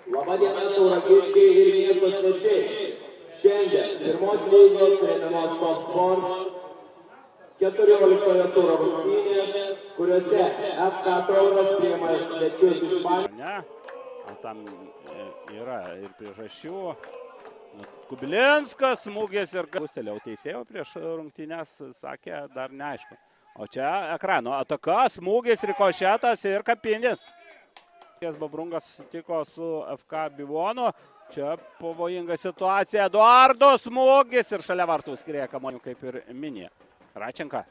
Labadiena, tauragiškiai ir miesto svečiai. Šiandien pirmos lygos remiamos Top Sport 14 turo rungtynės, kuriuose FK Tauras priima svečius iš Ispanijos. Ne, tam yra ir priežasčių. Kubilinskas, smūgis ir pusėliau teisėjo prieš rungtynės, sakė, dar neaišku. O čia ekrano ataka, smūgis, rikošetas ir Kapinis. Babrungas susitiko su FK Bivonu. Čia pavojinga situacija. Eduardo smūgis ir šalia vartų skrieja kamuolių kaip ir Minė. Račenka.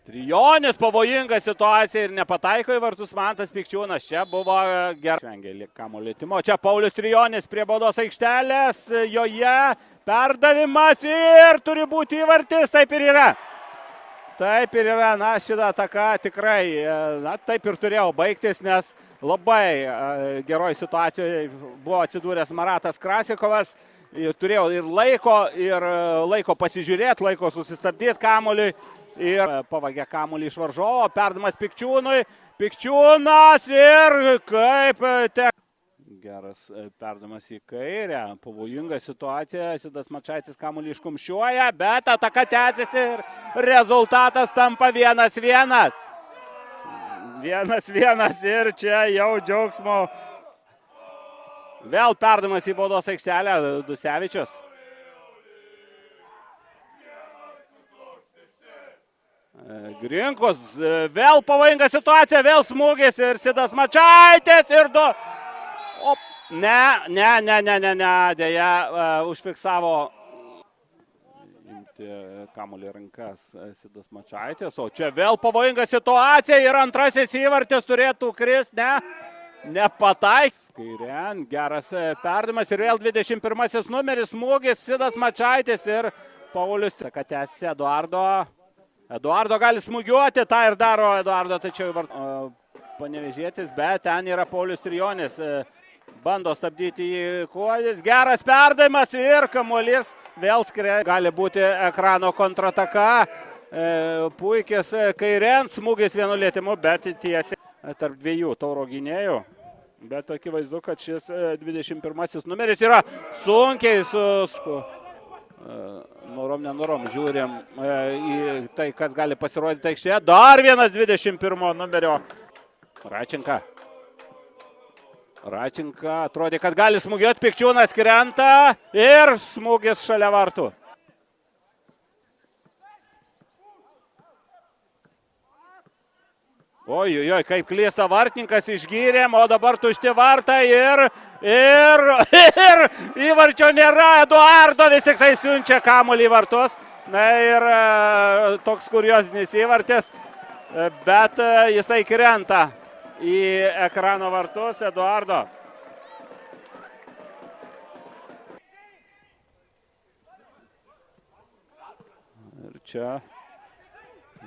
Trijonis, pavojinga situacija ir nepataiko į vartus Mantas Pikčiūnas. Čia buvo gerai. Švengė kamuolio lietimo. Čia Paulius Trijonis prie baudos aikštelės. Joje perdavimas ir turi būti įvartis. Taip ir yra. Taip ir yra, na, šitą ataką tikrai, na, taip ir turėjau baigtis, nes labai geroj situacijoje buvo atsidūręs Maratas Krasikovas. Turėjau ir laiko pasižiūrėti, laiko susistabdyti kamuoliui ir pavagė kamuolį iš varžovo, perdavimas Pikčiūnui. Pikčiūnas ir kaip geras perdavimas į kairę, pavojinga situacija, Sidas Mačaitis kamuolį iškumščiuoja, bet ataka tęsiasi ir rezultatas tampa 1-1. 1-1 ir čia jau džiaugsmo. Vėl perdavimas į baudos aikštelę, Dusevičius. Grinkus, vėl pavojinga situacija, vėl smūgis ir Sidas Mačaitis ir du. O, ne, dėja, užfiksavo imti kamuolį rankas Sidas Mačaitis, o čia vėl pavojinga situacija ir antrasis įvartis turėtų kristi, nepataik. Kairien, geras perdavimas ir vėl 21 numeris smūgis, Sidas Mačaitis ir Paulius. Kad tęsi Eduardo gali smūgiuoti, tą ir daro Eduardo, tačiau Panevėžietis, bet ten yra Paulius Trijonis. Bando stabdyti į Kuodis, geras perdavimas ir kamuolys vėl skrieja. Gali būti ekrano kontrataka, puikis kairien, smūgis vienu lietimu, bet tiesiai tarp dviejų tauro gynėjų. Bet akivaizdu, kad šis 21 numeris yra sunkiai norom, žiūrim į tai, kas gali pasirodyti aikštėje. Dar vienas 21 numerio Račenka atrodė, kad gali smūgiuoti, Pikčiūnas krenta ir smūgis šalia vartų. Oi, kaip klysta vartininkas, išgyrėm, o dabar tušti vartai ir įvarčio nėra, Eduardo vis tik tai siunčia kamuolį į vartus. Na ir toks kuriozinis įvartis, bet jisai krenta į ekrano vartus, Eduardo. Ir čia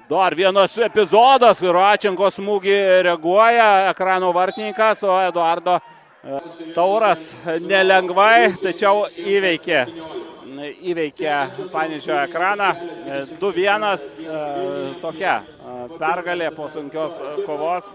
dar vienas epizodas, Račenkos smūgį reaguoja ekrano vartininkas, o Eduardo Tauras nelengvai, tačiau įveikė Panevėžio ekraną. 2-1 tokia pergalė po sunkios kovos.